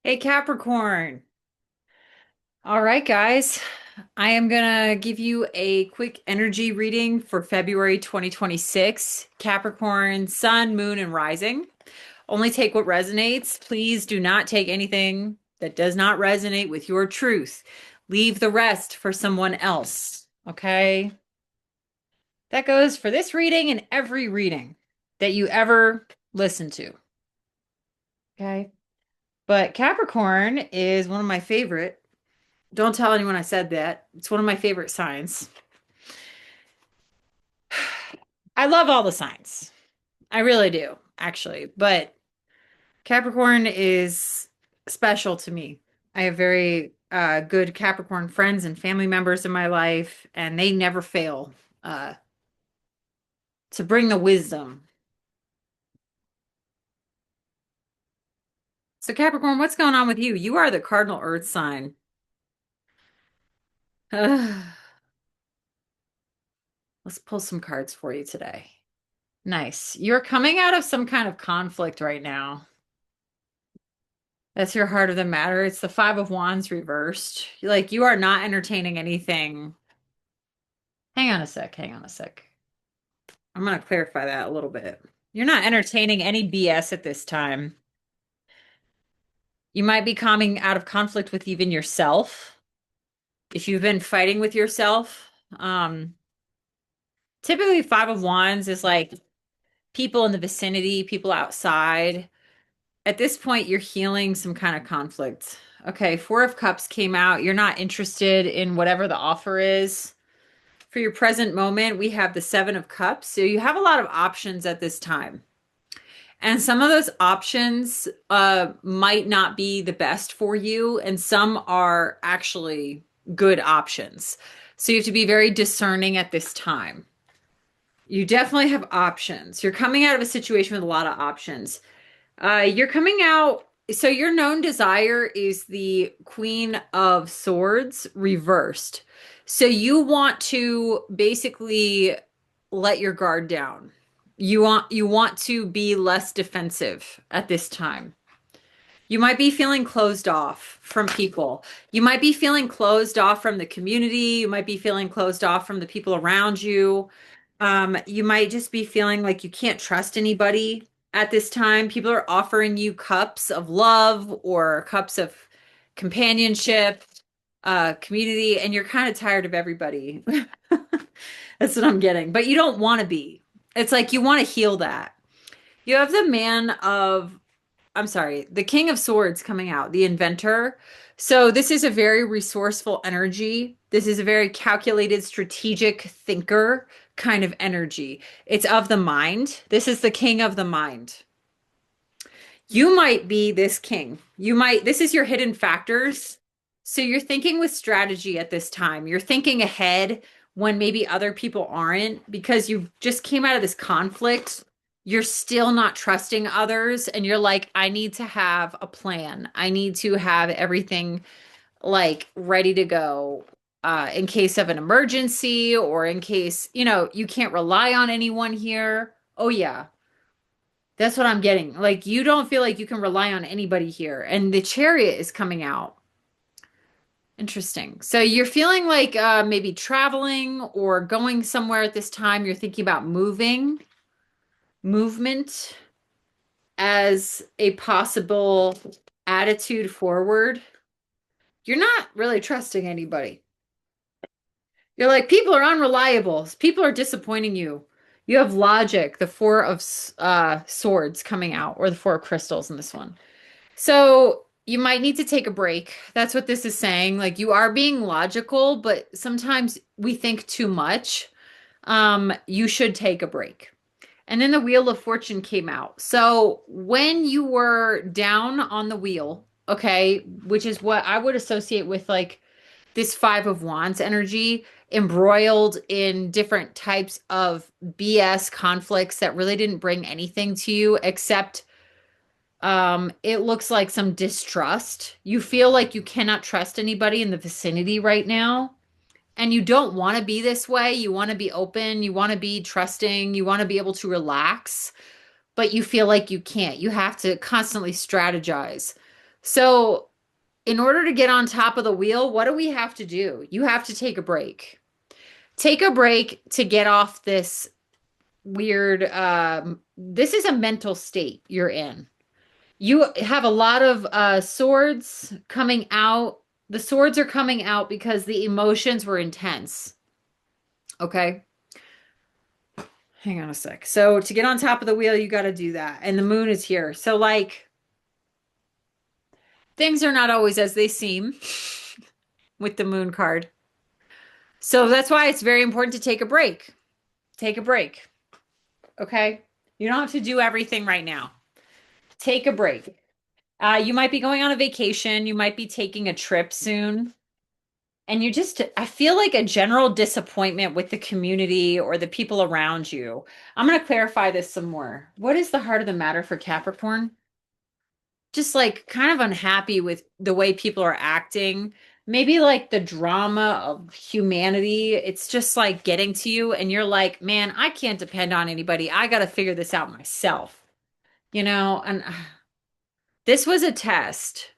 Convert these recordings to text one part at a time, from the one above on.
Hey Capricorn. All right, guys. I am gonna give you a quick energy reading for February 2026. Capricorn, Sun, Moon, and Rising. Only take what resonates. Please do not take anything that does not resonate with your truth. Leave the rest for someone else. Okay? That goes for this reading and every reading that you ever listen to. Okay? But Capricorn is one of my favorite. Don't tell anyone I said that. It's one of my favorite signs. I love all the signs. I really do, actually. But Capricorn is special to me. I have very good Capricorn friends and family members in my life, and they never fail uh, to bring the wisdom. So, Capricorn, what's going on with you? You are the cardinal earth sign. Let's pull some cards for you today. Nice. You're coming out of some kind of conflict right now. That's your heart of the matter. It's the Five of Wands reversed. Like you are not entertaining anything. Hang on a sec. Hang on a sec. I'm going to clarify that a little bit. You're not entertaining any BS at this time. You might be coming out of conflict with even yourself. If you've been fighting with yourself, typically Five of Wands is like people in the vicinity, people outside. At this point, you're healing some kind of conflict. Okay, Four of Cups came out. You're not interested in whatever the offer is. For your present moment, we have the Seven of Cups. So you have a lot of options at this time. And some of those options might not be the best for you, and some are actually good options. So you have to be very discerning at this time. You definitely have options. You're coming out of a situation with a lot of options. You're coming out. So your known desire is the Queen of Swords reversed. So you want to basically let your guard down. You want to be less defensive at this time. You might be feeling closed off from people. You might be feeling closed off from the community. You might be feeling closed off from the people around you. You might just be feeling like you can't trust anybody at this time. People are offering you cups of love or cups of companionship, community, and you're kind of tired of everybody. That's what I'm getting. But you don't want to be. It's like you want to heal that. You have the man of I'm sorry, the King of Swords coming out, the inventor. So this is a very resourceful energy. This is a very calculated, strategic thinker kind of energy. It's of the mind. This is the king of the mind. You might be this king. This is your hidden factors. So you're thinking with strategy at this time. You're thinking ahead when maybe other people aren't because you just came out of this conflict. You're still not trusting others, and you're like, I need to have a plan. I need to have everything like ready to go in case of an emergency or in case, you can't rely on anyone here. Oh, yeah. That's what I'm getting. Like, you don't feel like you can rely on anybody here. And the chariot is coming out. Interesting. So you're feeling like maybe traveling or going somewhere at this time. You're thinking about movement as a possible attitude forward. You're not really trusting anybody. You're like, people are unreliable. People are disappointing you. You have logic, the Four of Swords coming out, or the Four of Crystals in this one. So you might need to take a break. That's what this is saying. Like you are being logical, but sometimes we think too much. You should take a break. And then the Wheel of Fortune came out. So when you were down on the wheel, okay, which is what I would associate with like this Five of Wands energy, embroiled in different types of BS conflicts that really didn't bring anything to you except it looks like some distrust. You feel like you cannot trust anybody in the vicinity right now. And you don't want to be this way. You want to be open. You want to be trusting. You want to be able to relax, but you feel like you can't. You have to constantly strategize. So, in order to get on top of the wheel, what do we have to do? You have to take a break. Take a break to get off this weird, this is a mental state you're in. You have a lot of swords coming out. The swords are coming out because the emotions were intense. Okay. Hang on a sec. So to get on top of the wheel, you got to do that. And the moon is here. So, like, things are not always as they seem with the moon card. So that's why it's very important to take a break. Take a break. Okay. You don't have to do everything right now. Take a break. You might be going on a vacation. You might be taking a trip soon. And you just, I feel like a general disappointment with the community or the people around you. I'm going to clarify this some more. What is the heart of the matter for Capricorn? Just like kind of unhappy with the way people are acting. Maybe like the drama of humanity. It's just like getting to you, and you're like, man, I can't depend on anybody. I got to figure this out myself, and this was a test.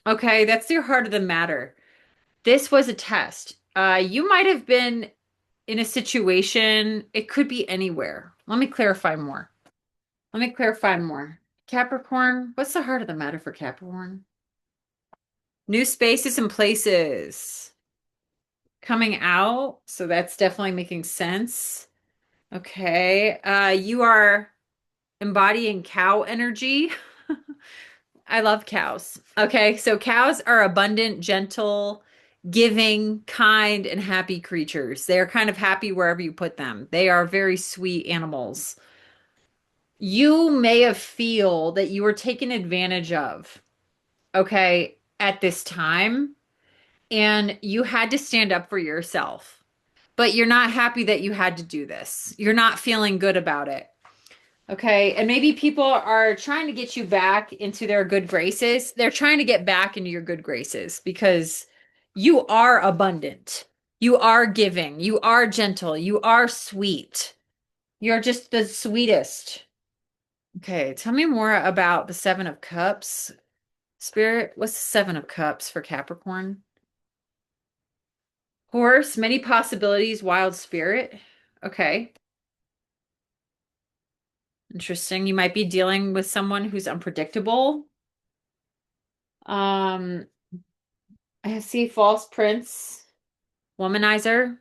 Okay, that's your heart of the matter. This was a test. You might have been in a situation, it could be anywhere. Let me clarify more. Let me clarify more. Capricorn, what's the heart of the matter for Capricorn? New spaces and places coming out. So that's definitely making sense. Okay. You are embodying cow energy. I love cows. Okay. So cows are abundant, gentle, giving, kind, and happy creatures. They are kind of happy wherever you put them. They are very sweet animals. You may have feel that you were taken advantage of, okay, at this time, and you had to stand up for yourself. But you're not happy that you had to do this. You're not feeling good about it. Okay. And maybe people are trying to get you back into their good graces. They're trying to get back into your good graces because you are abundant. You are giving. You are gentle. You are sweet. You're just the sweetest. Okay. Tell me more about the Seven of Cups. Spirit, what's the Seven of Cups for Capricorn? Horse, many possibilities, wild spirit. Okay. Interesting. You might be dealing with someone who's unpredictable. Um, I see false prince, womanizer.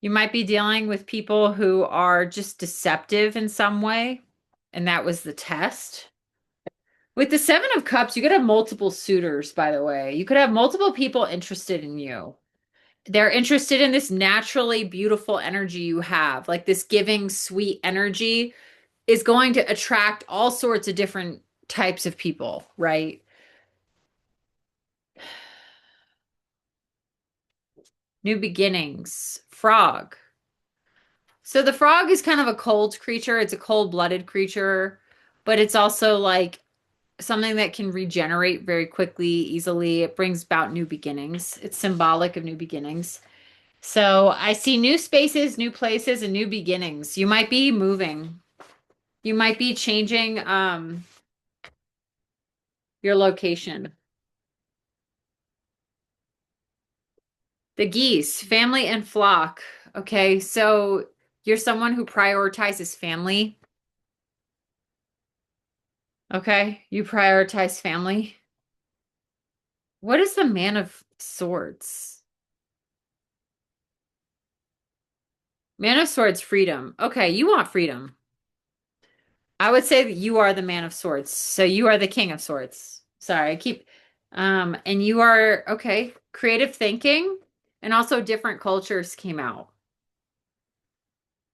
You might be dealing with people who are just deceptive in some way, and that was the test. With the Seven of Cups, you could have multiple suitors, by the way. You could have multiple people interested in you. They're interested in this naturally beautiful energy you have, like this giving, sweet energy is going to attract all sorts of different types of people, right? New beginnings. Frog. So the frog is kind of a cold creature. It's a cold-blooded creature, but it's also like something that can regenerate very quickly, easily. It brings about new beginnings. It's symbolic of new beginnings. So I see new spaces, new places, and new beginnings. You might be moving. You might be changing your location. The geese, family and flock. Okay, so you're someone who prioritizes family. Okay, you prioritize family. What is the Man of Swords? Man of Swords, freedom. Okay, you want freedom. I would say that you are the Man of Swords. So you are the King of Swords. Sorry, I keep and you are okay, creative thinking and also different cultures came out.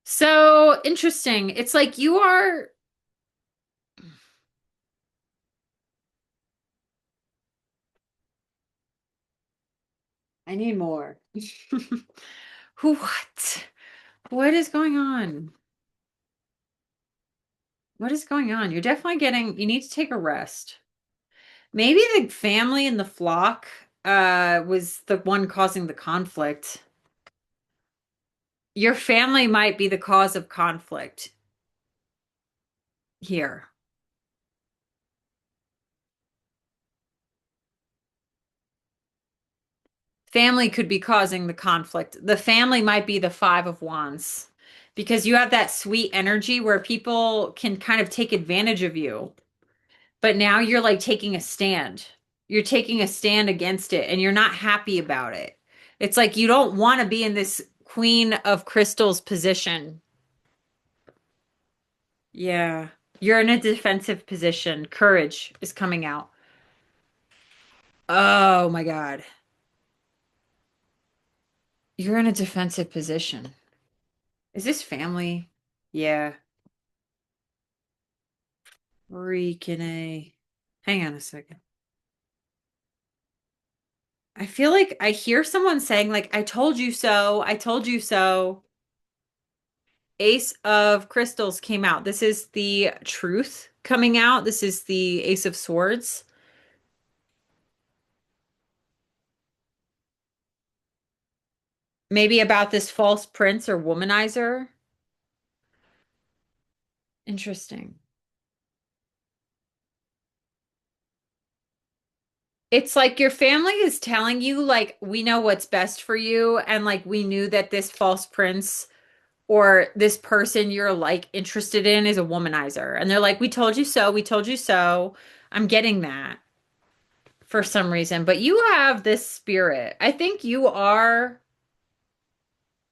So interesting. It's like you are I need more. What? What is going on? What is going on? You're definitely you need to take a rest. Maybe the family and the flock was the one causing the conflict. Your family might be the cause of conflict here. Family could be causing the conflict. The family might be the Five of Wands because you have that sweet energy where people can kind of take advantage of you. But now you're like taking a stand. You're taking a stand against it and you're not happy about it. It's like you don't want to be in this Queen of Crystals position. Yeah. You're in a defensive position. Courage is coming out. Oh my God. You're in a defensive position. Is this family? Yeah. Freaking A. Hang on a second. I feel like I hear someone saying, like, I told you so. I told you so. Ace of Crystals came out. This is the truth coming out. This is the Ace of Swords. Maybe about this false prince or womanizer. Interesting. It's like your family is telling you, like, we know what's best for you. And like, we knew that this false prince or this person you're like interested in is a womanizer. And they're like, we told you so. We told you so. I'm getting that for some reason. But you have this spirit. I think you are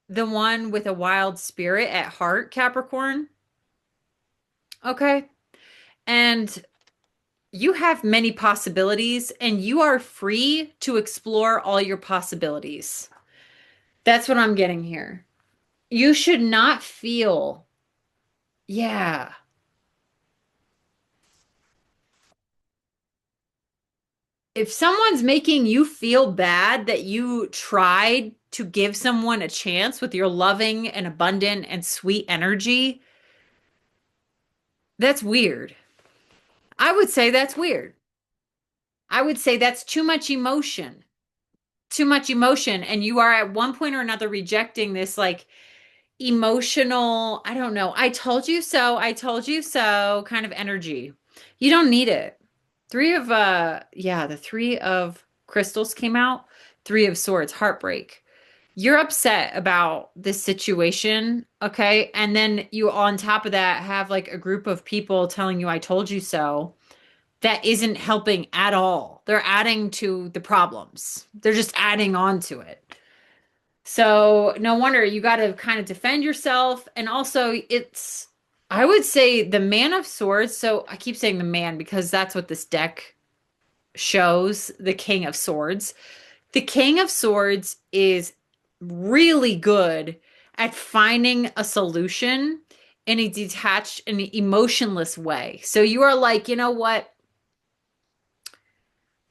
the one with a wild spirit at heart, Capricorn. Okay. And you have many possibilities and you are free to explore all your possibilities. That's what I'm getting here. You should not feel, yeah. If someone's making you feel bad that you tried to give someone a chance with your loving and abundant and sweet energy, that's weird. I would say that's weird. I would say that's too much emotion. Too much emotion. And you are at one point or another rejecting this like emotional, I don't know, I told you so kind of energy. You don't need it. The three of crystals came out, three of swords, heartbreak. You're upset about this situation, okay? And then you on top of that have like a group of people telling you I told you so. That isn't helping at all. They're adding to the problems. They're just adding on to it. So no wonder you got to kind of defend yourself. And also, I would say the Man of Swords. So I keep saying the man because that's what this deck shows, the King of Swords. The King of Swords is really good at finding a solution in a detached and emotionless way. So you are like, you know what?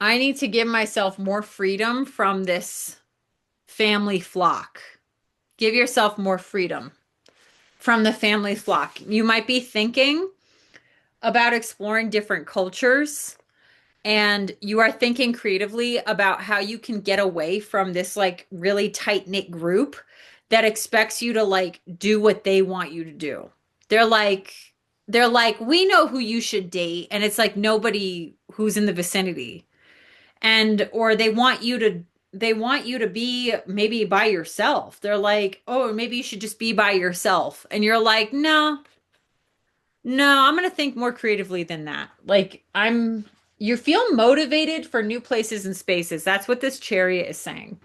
I need to give myself more freedom from this family flock. Give yourself more freedom from the family flock. You might be thinking about exploring different cultures and you are thinking creatively about how you can get away from this like really tight-knit group that expects you to like do what they want you to do. They're like they're like we know who you should date and it's like nobody who's in the vicinity. And or they want you to be maybe by yourself. They're like, "Oh, maybe you should just be by yourself." And you're like, "No. No, I'm going to think more creatively than that." Like you feel motivated for new places and spaces. That's what this chariot is saying.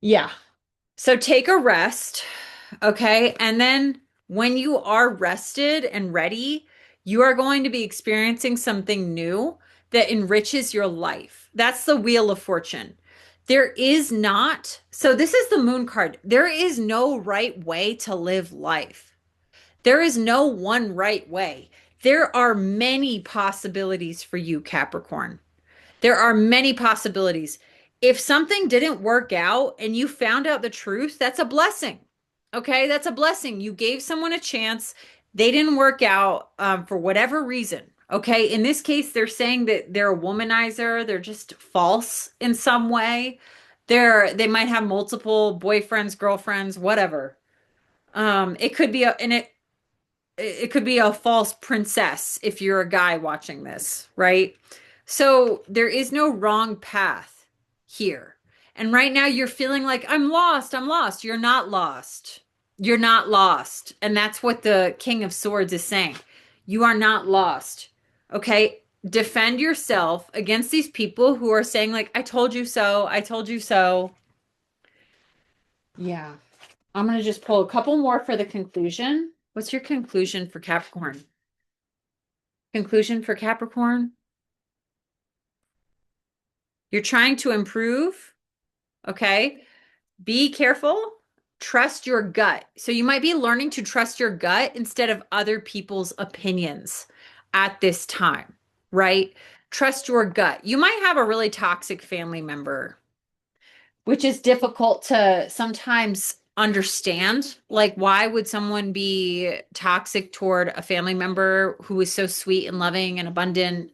Yeah. So take a rest, okay? And then when you are rested and ready, you are going to be experiencing something new that enriches your life. That's the Wheel of Fortune. There is not, so this is the moon card. There is no right way to live life. There is no one right way. There are many possibilities for you, Capricorn. There are many possibilities. If something didn't work out and you found out the truth, that's a blessing. Okay, that's a blessing. You gave someone a chance. They didn't work out for whatever reason. Okay, in this case, they're saying that they're a womanizer. They're just false in some way. They might have multiple boyfriends, girlfriends, whatever. It could be it could be a false princess if you're a guy watching this, right? So there is no wrong path here. And right now you're feeling like, I'm lost, I'm lost. You're not lost. You're not lost. And that's what the King of Swords is saying. You are not lost. Okay? Defend yourself against these people who are saying, like, I told you so. I told you so. Yeah. I'm going to just pull a couple more for the conclusion. What's your conclusion for Capricorn? Conclusion for Capricorn? You're trying to improve. Okay. Be careful. Trust your gut. So you might be learning to trust your gut instead of other people's opinions at this time, right? Trust your gut. You might have a really toxic family member, which is difficult to sometimes understand. Like, why would someone be toxic toward a family member who is so sweet and loving and abundant?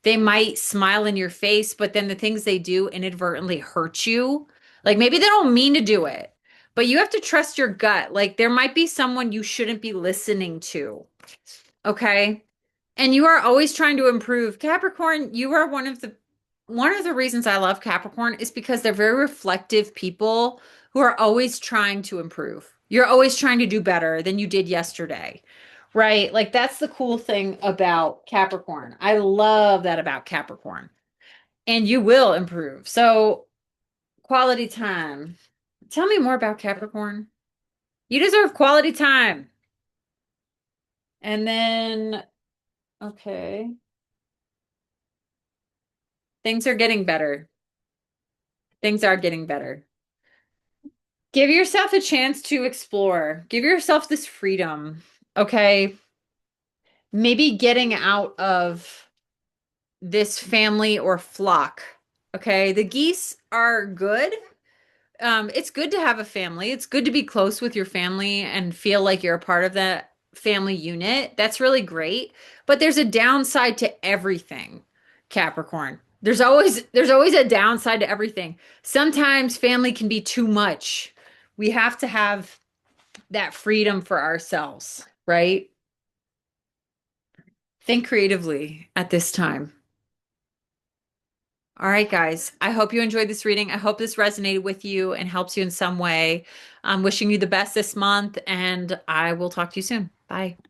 They might smile in your face, but then the things they do inadvertently hurt you. Like, maybe they don't mean to do it, but you have to trust your gut. Like, there might be someone you shouldn't be listening to. Okay. And you are always trying to improve. Capricorn, you are one of the reasons I love Capricorn is because they're very reflective people who are always trying to improve. You're always trying to do better than you did yesterday. Right? Like that's the cool thing about Capricorn. I love that about Capricorn. And you will improve. So, quality time. Tell me more about Capricorn. You deserve quality time. And then, okay, things are getting better. Things are getting better. Give yourself a chance to explore. Give yourself this freedom. Okay. Maybe getting out of this family or flock. Okay. The geese are good. It's good to have a family. It's good to be close with your family and feel like you're a part of that family unit. That's really great. But there's a downside to everything, Capricorn. There's always a downside to everything. Sometimes family can be too much. We have to have that freedom for ourselves, right? Think creatively at this time. All right, guys. I hope you enjoyed this reading. I hope this resonated with you and helps you in some way. I'm wishing you the best this month, and I will talk to you soon. Bye.